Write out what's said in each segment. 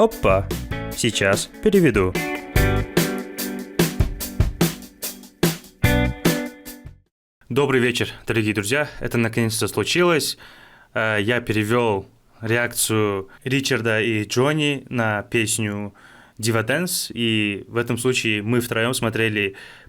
Опа! Сейчас переведу. Добрый вечер, дорогие друзья. Это наконец-то случилось. Я перевел реакцию Ричарда и Джонни на песню Diva Dance, и в этом случае мы втроем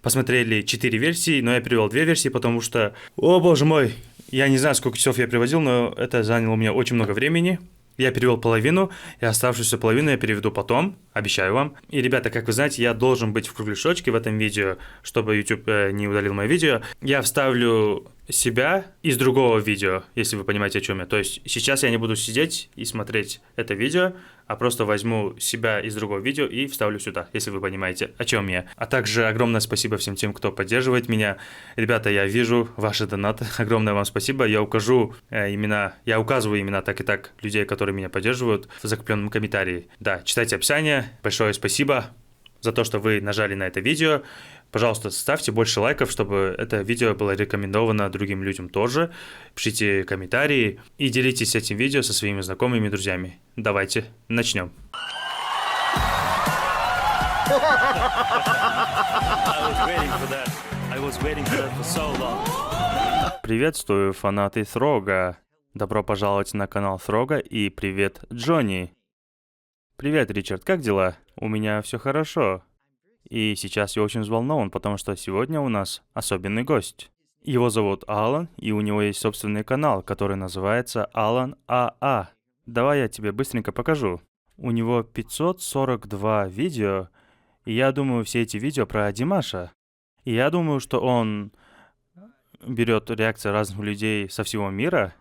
посмотрели 4 версии, но я перевел 2 версии, потому что, о боже мой, я не знаю, сколько часов я переводил, но это заняло у меня очень много времени. Я перевел половину, и оставшуюся половину я переведу потом, обещаю вам. И, ребята, как вы знаете, я должен быть в кругляшочке в этом видео, чтобы YouTube не удалил мое видео. Я вставлю себя из другого видео, если вы понимаете, о чем я. То есть сейчас я не буду сидеть и смотреть это видео, а просто возьму себя из другого видео и вставлю сюда, если вы понимаете, о чем я. А также огромное спасибо всем тем, кто поддерживает меня. Ребята, я вижу ваши донаты. Огромное вам спасибо. Я указываю имена так и так людей, которые меня поддерживают в закрепленном комментарии. Да, читайте описание. Большое спасибо за то, что вы нажали на это видео. Пожалуйста, ставьте больше лайков, чтобы это видео было рекомендовано другим людям тоже. Пишите комментарии и делитесь этим видео со своими знакомыми и друзьями. Давайте начнем. Приветствую, фанаты Тhrogga. Добро пожаловать на канал Throgga и привет, Джонни. Привет, Ричард, как дела? У меня все хорошо. И сейчас я очень взволнован, потому что сегодня у нас особенный гость. Его зовут Алан, и у него есть собственный канал, который называется Алан АА. Давай я тебе быстренько покажу. У него 542 видео, и я думаю, все эти видео про Димаша. И я думаю, что он берет реакции разных людей со всего мира,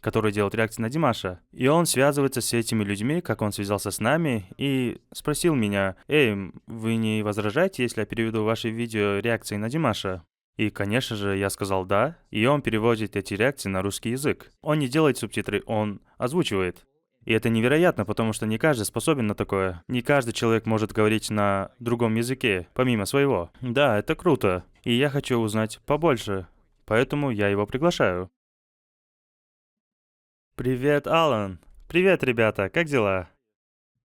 которые делают реакции на Димаша. И он связывается с этими людьми, как он связался с нами, и спросил меня: «Эй, вы не возражаете, если я переведу ваши видео реакции на Димаша?» И, конечно же, я сказал «да», и он переводит эти реакции на русский язык. Он не делает субтитры, он озвучивает. И это невероятно, потому что не каждый способен на такое. Не каждый человек может говорить на другом языке, помимо своего. Да, это круто. И я хочу узнать побольше, поэтому я его приглашаю. Привет, Алан. Привет, ребята, как дела?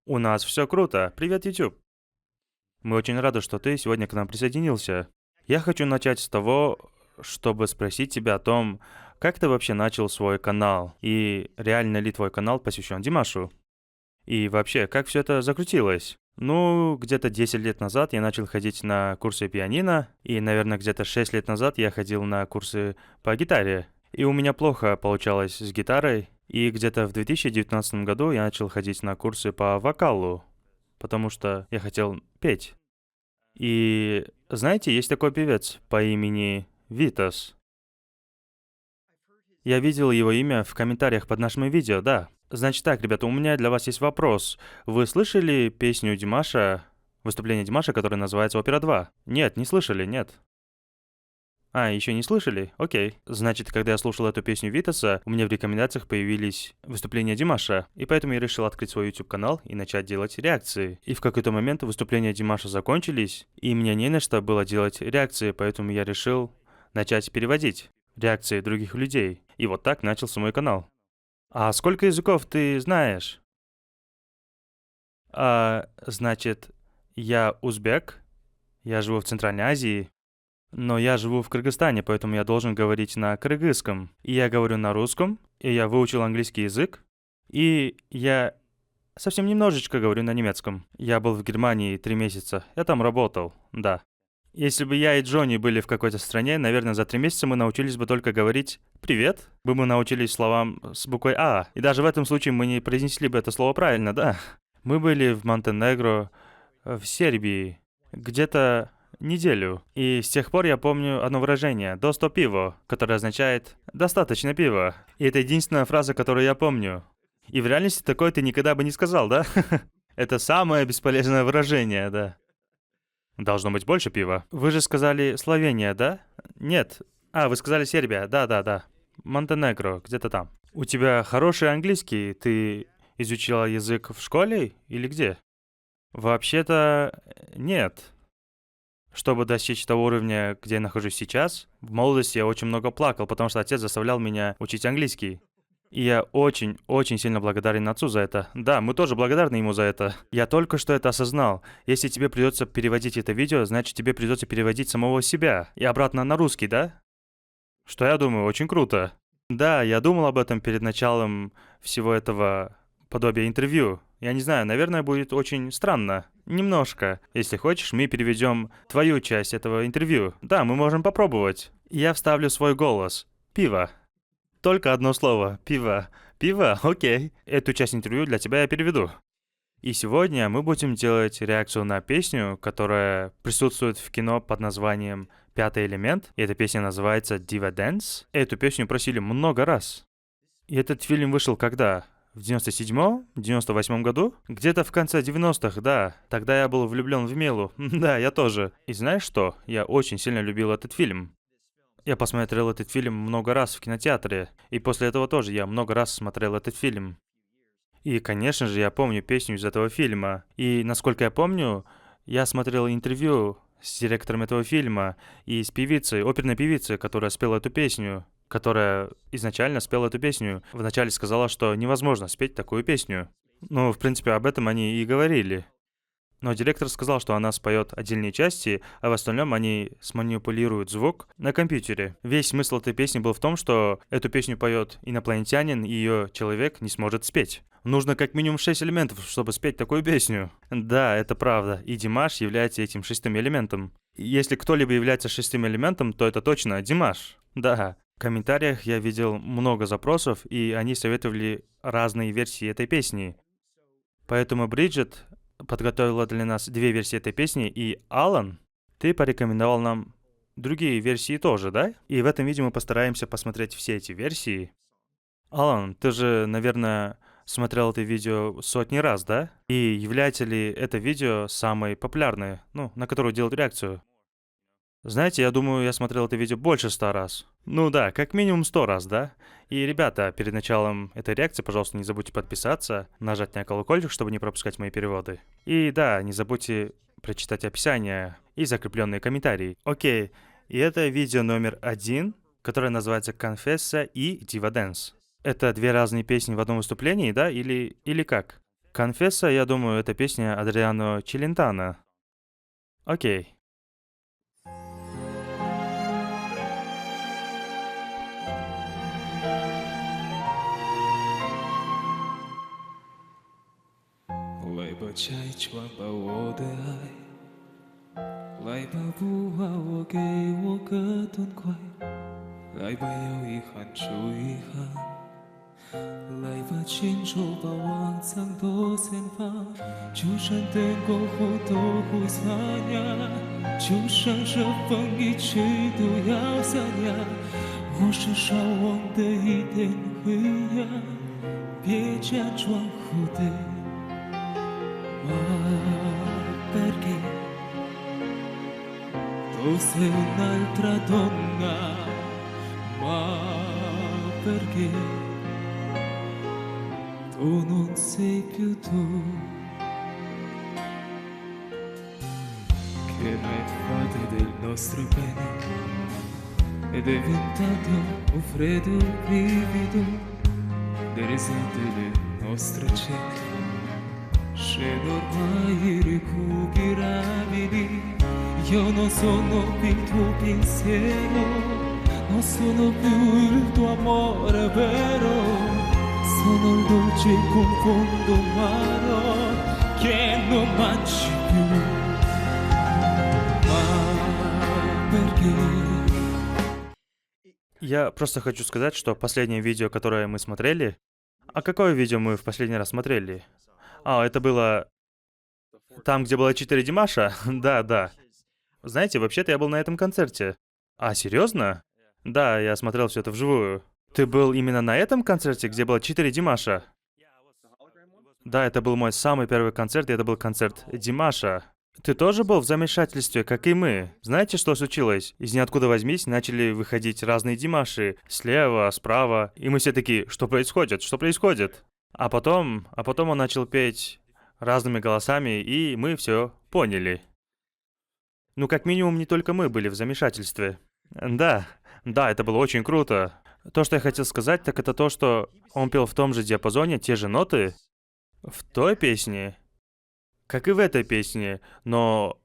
У нас все круто. Привет, YouTube. Мы очень рады, что ты сегодня к нам присоединился. Я хочу начать с того, чтобы спросить тебя о том, как ты вообще начал свой канал, и реально ли твой канал посвящен Димашу? И вообще, как все это закрутилось? Ну, где-то 10 лет назад я начал ходить на курсы пианино, и, наверное, где-то 6 лет назад я ходил на курсы по гитаре. И у меня плохо получалось с гитарой, и где-то в 2019 году я начал ходить на курсы по вокалу, потому что я хотел петь. И знаете, есть такой певец по имени Витас. Я видел его имя в комментариях под нашими видео, да. Значит так, ребята, у меня для вас есть вопрос. Вы слышали песню Димаша, выступление Димаша, которое называется «Опера 2»? Нет, не слышали, нет. Еще не слышали? Окей. Значит, когда я слушал эту песню Витаса, у меня в рекомендациях появились выступления Димаша, и поэтому я решил открыть свой YouTube-канал и начать делать реакции. И в какой-то момент выступления Димаша закончились, и мне не на что было делать реакции, поэтому я решил начать переводить реакции других людей. И вот так начался мой канал. А сколько языков ты знаешь? Значит, я узбек, я живу в Центральной Азии, но я живу в Кыргызстане, поэтому я должен говорить на кыргызском. И я говорю на русском, и я выучил английский язык, и я совсем немножечко говорю на немецком. Я был в Германии 3 месяца, я там работал, да. Если бы я и Джонни были в какой-то стране, наверное, за 3 месяца мы научились бы только говорить «привет», бы мы научились словам с буквой «а», и даже в этом случае мы не произнесли бы это слово правильно, да. Мы были в Монтенегро, в Сербии, где-то неделю. И с тех пор я помню одно выражение «досто пиво», которое означает «достаточно пива». И это единственная фраза, которую я помню. И в реальности такое ты никогда бы не сказал, да? Это самое бесполезное выражение, да. Должно быть больше пива. Вы же сказали Словения, да? Нет. Вы сказали Сербия, да. Монтенегро, где-то там. У тебя хороший английский, ты изучила язык в школе или где? Вообще-то нет. Чтобы достичь того уровня, где я нахожусь сейчас, в молодости я очень много плакал, потому что отец заставлял меня учить английский. И я очень сильно благодарен отцу за это. Да, мы тоже благодарны ему за это. Я только что это осознал. Если тебе придется переводить это видео, значит тебе придется переводить самого себя. И обратно на русский, да? Что я думаю, очень круто. Да, я думал об этом перед началом всего этого подобия интервью. Я не знаю, наверное, будет очень странно. Немножко. Если хочешь, мы переведем твою часть этого интервью. Да, мы можем попробовать. Я вставлю свой голос. Пиво. Только одно слово. Пиво. Пиво? Окей. Эту часть интервью для тебя я переведу. И сегодня мы будем делать реакцию на песню, которая присутствует в кино под названием «Пятый элемент». И эта песня называется «Diva Dance». Эту песню просили много раз. И этот фильм вышел когда? В 97-м? 98-м году? Где-то в конце 90-х, да. Тогда я был влюблен в Милу. Да, я тоже. И знаешь что? Я очень сильно любил этот фильм. Я посмотрел этот фильм много раз в кинотеатре, и после этого тоже я много раз смотрел этот фильм. И, конечно же, я помню песню из этого фильма. И, насколько я помню, я смотрел интервью с директором этого фильма и с певицей, оперной певицей, которая спела эту песню, которая изначально спела эту песню. Вначале сказала, что невозможно спеть такую песню. Ну, в принципе, об этом они и говорили. Но директор сказал, что она споет отдельные части, а в остальном они сманипулируют звук на компьютере. Весь смысл этой песни был в том, что эту песню поет инопланетянин, и ее человек не сможет спеть. Нужно как минимум 6 элементов, чтобы спеть такую песню. Да, это правда. И Димаш является этим шестым элементом. Если кто-либо является шестым элементом, то это точно Димаш. Да. В комментариях я видел много запросов, и они советовали разные версии этой песни. Поэтому Бриджит подготовила для нас две версии этой песни, и Алан, ты порекомендовал нам другие версии тоже, да? И в этом видео мы постараемся посмотреть все эти версии. Алан, ты же, наверное, смотрел это видео сотни раз, да? И является ли это видео самой популярной, на которую делают реакцию? Знаете, я думаю, я смотрел это видео больше 100 раз. Ну да, как минимум 100 раз, да? И, ребята, перед началом этой реакции, пожалуйста, не забудьте подписаться, нажать на колокольчик, чтобы не пропускать мои переводы. И да, не забудьте прочитать описание и закрепленные комментарии. Окей, и это видео номер 1, которое называется «Confessa» и «Diva Dance». Это две разные песни в одном выступлении, да? Или как? «Confessa», я думаю, это песня Адриано Челентано. Окей. Lại bờ trái choang bao ô đê ai lại bờ vu hoa kê ô cơ tuôn quay lại bờ yêu y khăn chú y khăn lại bờ trên chỗ bao hoang sang tô sen pha chú sân tên cô khô tô khô xa nhà chú sang sơ vâng y chế tu yao xa nhà ô sơ sao hoang tê y tên huy ya bia cha choang khô tê ma perché tu sei un'altra donna ma perché tu non sei più tu che mai fate del nostro bene è diventato un freddo brivido le risate le nostre cene scendo ormai irrecuperabili io non sono più il tuo pensiero non sono più il tuo amore vero sono il dolce confondo amaro che non mangi più ma perché Я просто хочу сказать, что последнее видео, которое мы смотрели... А какое видео мы в последний раз смотрели? А, это было там, где было 4 Димаша? Да, да. Знаете, вообще-то я был на этом концерте. А, серьезно? Да, я смотрел все это вживую. Ты был именно на этом концерте, где было 4 Димаша? Да, это был мой самый первый концерт, и это был концерт Димаша. Ты тоже был в замешательстве, как и мы. Знаете, что случилось? Из ниоткуда возьмись начали выходить разные Димаши. Слева, справа. И мы все такие, что происходит? Что происходит? А потом он начал петь разными голосами, и мы все поняли. Ну, как минимум, не только мы были в замешательстве. Да, это было очень круто. То, что я хотел сказать, так это то, что он пел в том же диапазоне, те же ноты в той песне, как и в этой песне, но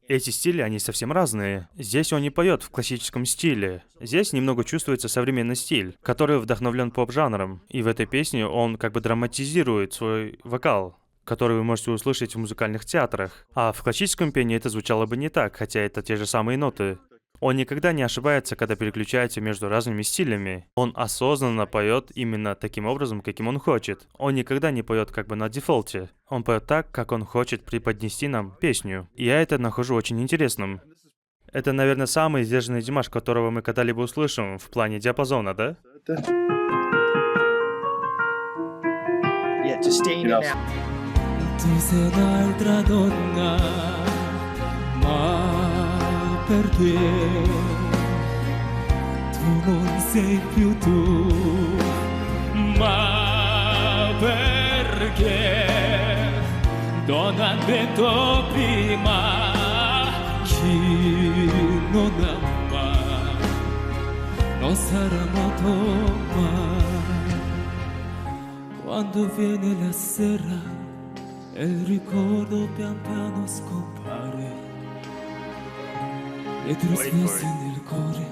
эти стили, они совсем разные. Здесь он не поет в классическом стиле. Здесь немного чувствуется современный стиль, который вдохновлен поп-жанром. И в этой песне он как бы драматизирует свой вокал, который вы можете услышать в музыкальных театрах. А в классическом пении это звучало бы не так, хотя это те же самые ноты. Он никогда не ошибается, когда переключается между разными стилями. Он осознанно поет именно таким образом, каким он хочет. Он никогда не поет как бы на дефолте. Он поет так, как он хочет преподнести нам песню. И я это нахожу очень интересным. Это, наверное, самый сдержанный Димаш, которого мы когда-либо услышим в плане диапазона, да? Yeah, to stay in and out. Tu sei un'altra donna, ma perché tu non sei più tu, ma perché donna detto prima chi non ama non sarà amato mai. Quando viene la sera e il ricordo pian piano scompare e trasmessi nel cuore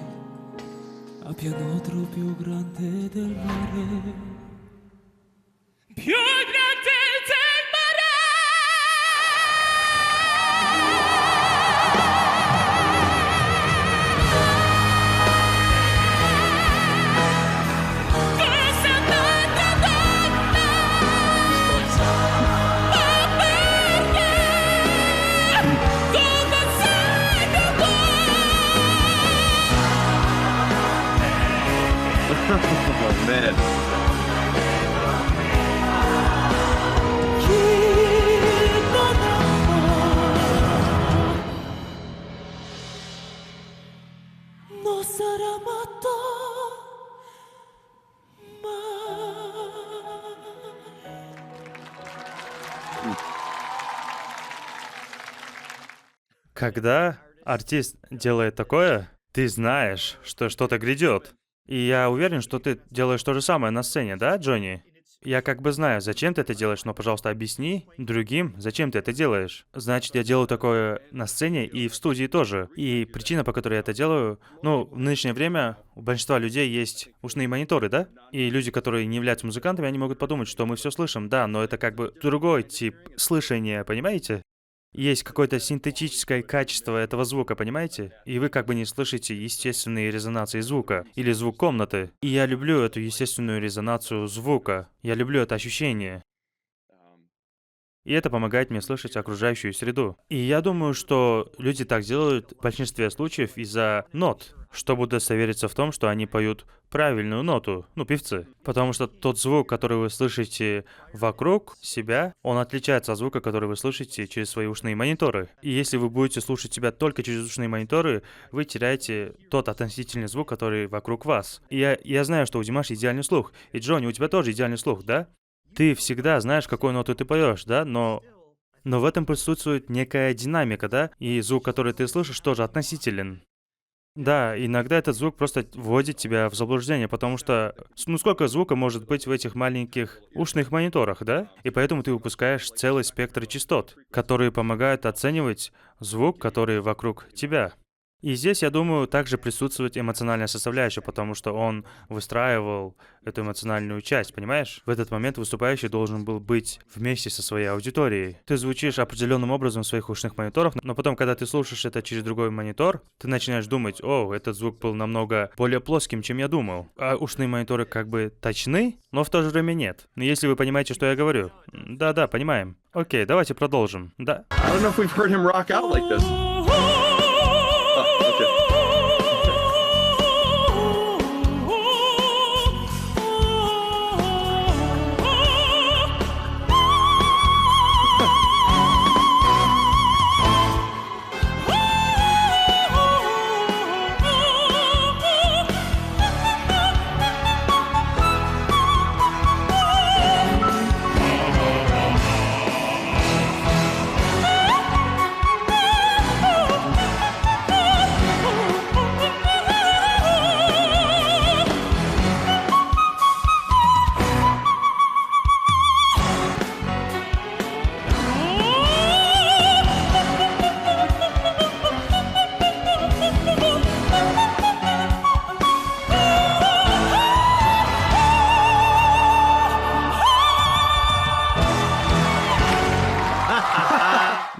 a piano più grande del mare. Più grande del mare. Oh, man. Non sarà amato mai. Когда артист делает такое, ты знаешь, что что-то грядет. И я уверен, что ты делаешь то же самое на сцене, да, Джонни? Я как бы знаю, зачем ты это делаешь, но, пожалуйста, объясни другим, зачем ты это делаешь. Значит, я делаю такое на сцене и в студии тоже. И причина, по которой я это делаю, в нынешнее время у большинства людей есть ушные мониторы, да? И люди, которые не являются музыкантами, они могут подумать, что мы все слышим, да, но это как бы другой тип слышания, понимаете? Есть какое-то синтетическое качество этого звука, понимаете? И вы как бы не слышите естественные резонации звука или звук комнаты. И я люблю эту естественную резонацию звука. Я люблю это ощущение. И это помогает мне слышать окружающую среду. И я думаю, что люди так делают в большинстве случаев из-за нот, чтобы удостовериться в том, что они поют правильную ноту, певцы. Потому что тот звук, который вы слышите вокруг себя, он отличается от звука, который вы слышите через свои ушные мониторы. И если вы будете слушать себя только через ушные мониторы, вы теряете тот относительный звук, который вокруг вас. И я знаю, что у Димаша идеальный слух. И Джонни, у тебя тоже идеальный слух, да? Ты всегда знаешь, какую ноту ты поешь, да? Но в этом присутствует некая динамика, да? И звук, который ты слышишь, тоже относителен. Да, иногда этот звук просто вводит тебя в заблуждение, потому что, сколько звука может быть в этих маленьких ушных мониторах, да? И поэтому ты упускаешь целый спектр частот, которые помогают оценивать звук, который вокруг тебя. И здесь, я думаю, также присутствует эмоциональная составляющая, потому что он выстраивал эту эмоциональную часть, понимаешь? В этот момент выступающий должен был быть вместе со своей аудиторией. Ты звучишь определенным образом в своих ушных мониторах, но потом, когда ты слушаешь это через другой монитор, ты начинаешь думать: о, этот звук был намного более плоским, чем я думал. А ушные мониторы как бы точны, но в то же время нет. Но если вы понимаете, что я говорю. Да, понимаем. Окей, давайте продолжим. Да. I don't know if we've heard him rock out like this.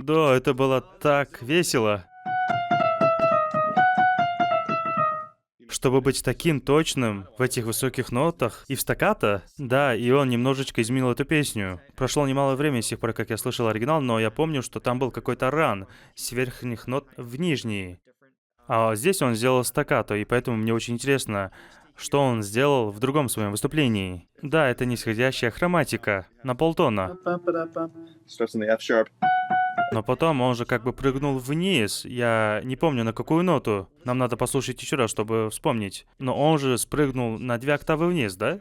Да, это было так весело. Чтобы быть таким точным в этих высоких нотах и в стаккато, да, и он немножечко изменил эту песню. Прошло немало времени с тех пор, как я слышал оригинал, но я помню, что там был какой-то ран с верхних нот в нижние. А здесь он сделал стаккато, и поэтому мне очень интересно, что он сделал в другом своем выступлении. Да, это нисходящая хроматика на полтона. Starts in the F sharp. Но потом он же как бы прыгнул вниз. Я не помню, на какую ноту. Нам надо послушать еще раз, чтобы вспомнить. Но он же спрыгнул на 2 октавы вниз, да?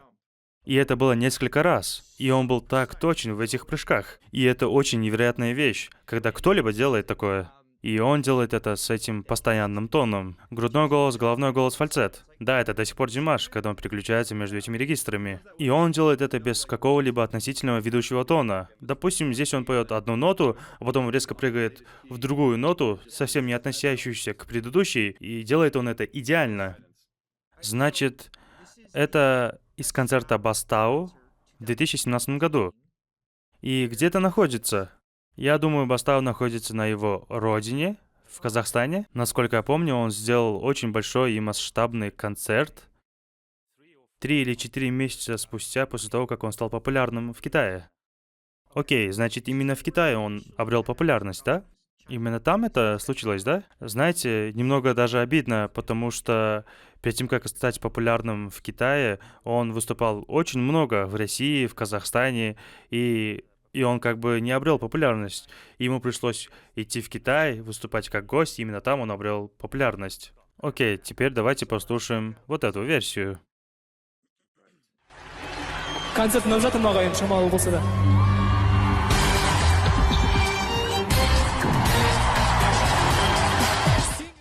И это было несколько раз. И он был так точен в этих прыжках. И это очень невероятная вещь, когда кто-либо делает такое. И он делает это с этим постоянным тоном. Грудной голос, головной голос, фальцет. Да, это до сих пор Димаш, когда он переключается между этими регистрами. И он делает это без какого-либо относительного ведущего тона. Допустим, здесь он поет одну ноту, а потом резко прыгает в другую ноту, совсем не относящуюся к предыдущей, и делает он это идеально. Значит, это из концерта Бастау в 2017 году. И где это находится? Я думаю, Бастау находится на его родине, в Казахстане. Насколько я помню, он сделал очень большой и масштабный концерт 3 или 4 месяца спустя после того, как он стал популярным в Китае. Окей, значит, именно в Китае он обрел популярность, да? Именно там это случилось, да? Знаете, немного даже обидно, потому что перед тем, как стать популярным в Китае, он выступал очень много в России, в Казахстане, и он как бы не обрел популярность. Ему пришлось идти в Китай, выступать как гость, и именно там он обрел популярность. Окей, теперь давайте послушаем вот эту версию. концерт тыңдап жатырмын ағайын шамалы болса да.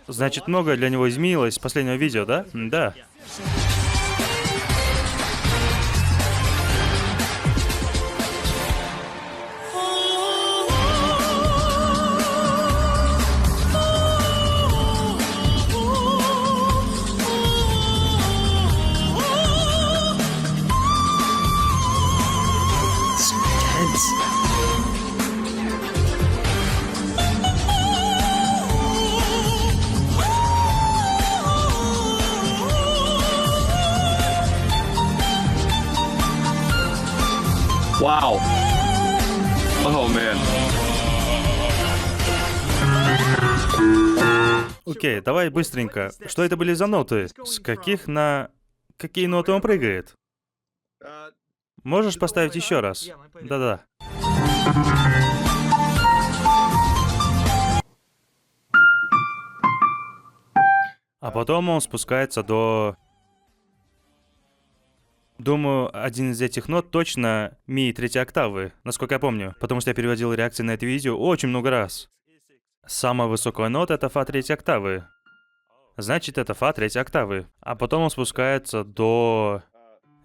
Значит, многое для него изменилось с последнего видео, да? Да. Wow. Oh man. Окей, давай быстренько. Что это были за ноты? С каких на... Какие ноты он прыгает? Можешь поставить еще раз? Да-да. А потом он спускается до... Думаю, один из этих нот точно ми 3 октавы, насколько я помню, потому что я переводил реакции на это видео очень много раз. Самая высокая нота — это фа 3 октавы. Значит, это фа 3 октавы. А потом он спускается до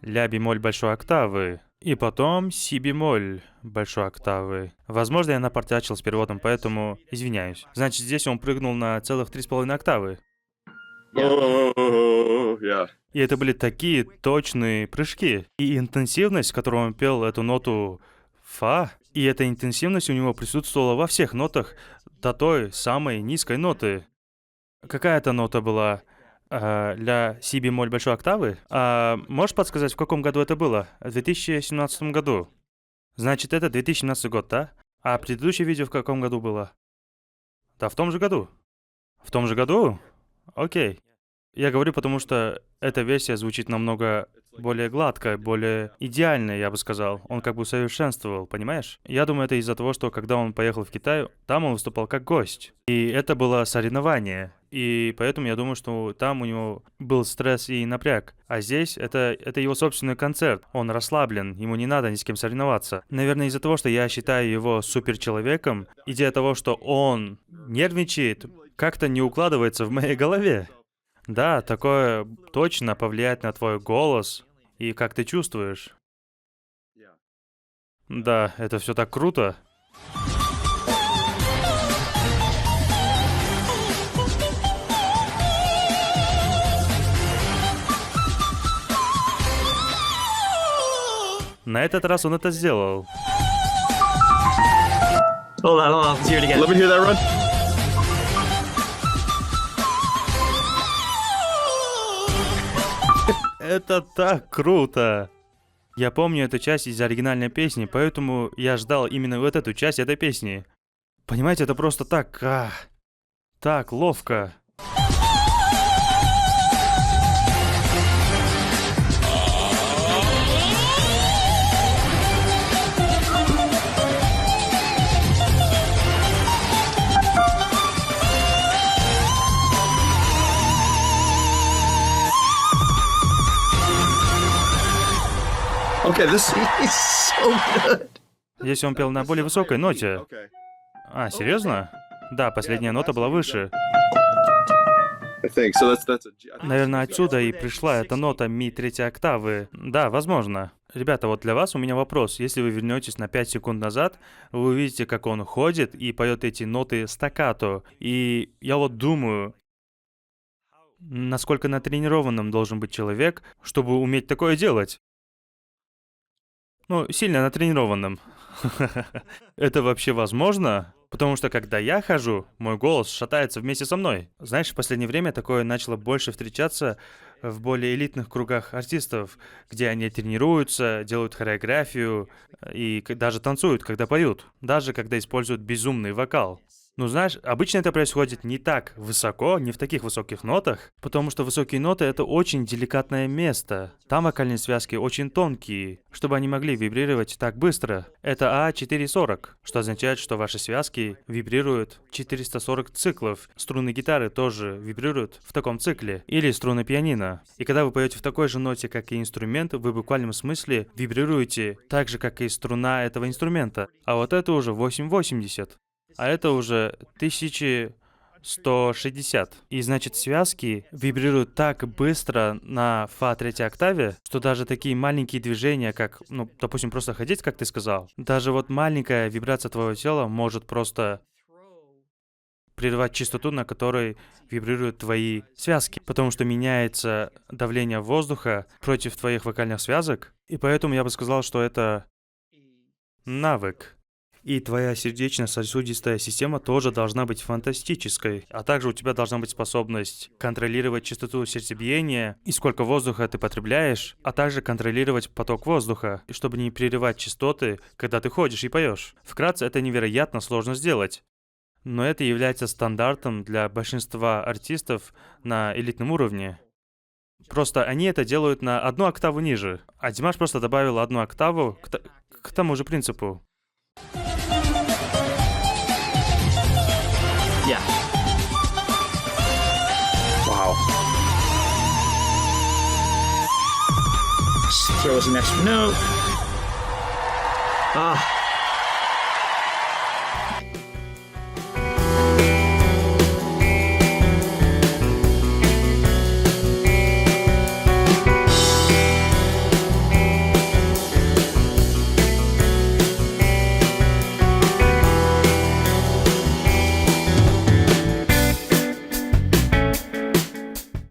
ля бемоль большой октавы. И потом си бемоль большой октавы. Возможно, я напортячил с переводом, поэтому извиняюсь. Значит, здесь он прыгнул на целых 3,5 октавы. Yeah. И это были такие точные прыжки. И интенсивность, с которой он пел эту ноту фа, и эта интенсивность у него присутствовала во всех нотах до той самой низкой ноты. Какая это нота была? Ля си бемоль большой октавы? Можешь подсказать, в каком году это было? В 2017 году. Значит, это 2017 год, да? А предыдущее видео в каком году было? Да, в том же году. В том же году? Окей. Я говорю, потому что эта версия звучит намного более гладко, более идеально, я бы сказал. Он как бы усовершенствовал, понимаешь? Я думаю, это из-за того, что когда он поехал в Китай, там он выступал как гость. И это было соревнование. И поэтому я думаю, что там у него был стресс и напряг. А здесь это его собственный концерт. Он расслаблен, ему не надо ни с кем соревноваться. Наверное, из-за того, что я считаю его суперчеловеком, идея того, что он нервничает, как-то не укладывается в моей голове. Да, такое точно повлияет на твой голос и как ты чувствуешь. Да, это все так круто. На этот раз он это сделал. Hold on. Let's hear it again. Let me hear that run. Это так круто! Я помню эту часть из оригинальной песни, поэтому я ждал именно вот эту часть этой песни. Понимаете, это просто так... так ловко. Okay, this. It's so good. Если он пел на более высокой ноте. Okay. А, серьезно? Да, последняя нота была выше. I think so. That's a. G- I think Наверное, отсюда и пришла эта нота ми третьей октавы. Да, возможно. Ребята, вот для вас у меня вопрос. Если вы вернетесь на 5 секунд назад, вы увидите, как он ходит и поет эти ноты стаккато. И я вот думаю, насколько натренированным должен быть человек, чтобы уметь такое делать. Ну, сильно натренированным. Это вообще возможно? Потому что когда я хожу, мой голос шатается вместе со мной. Знаешь, в последнее время такое начало больше встречаться в более элитных кругах артистов, где они тренируются, делают хореографию и даже танцуют, когда поют, даже когда используют безумный вокал. Ну, знаешь, обычно это происходит не так высоко, не в таких высоких нотах, потому что высокие ноты — это очень деликатное место. Там вокальные связки очень тонкие, чтобы они могли вибрировать так быстро. Это А440, что означает, что ваши связки вибрируют 440 циклов. Струны гитары тоже вибрируют в таком цикле. Или струны пианино. И когда вы поете в такой же ноте, как и инструмент, вы в буквальном смысле вибрируете так же, как и струна этого инструмента. А вот это уже 880. А это уже 1160. И значит, связки вибрируют так быстро на фа третьей октаве, что даже такие маленькие движения, как, ну, допустим, просто ходить, как ты сказал, даже вот маленькая вибрация твоего тела может просто прервать частоту, на которой вибрируют твои связки, потому что меняется давление воздуха против твоих вокальных связок, и поэтому я бы сказал, что это навык. И твоя сердечно-сосудистая система тоже должна быть фантастической. А также у тебя должна быть способность контролировать частоту сердцебиения и сколько воздуха ты потребляешь, а также контролировать поток воздуха, чтобы не прерывать частоты, когда ты ходишь и поешь. Вкратце, это невероятно сложно сделать. Но это является стандартом для большинства артистов на элитном уровне. Просто они это делают на одну октаву ниже. А Димаш просто добавил одну октаву к тому же принципу. Yeah. Wow. Just throw us an extra note. Ah.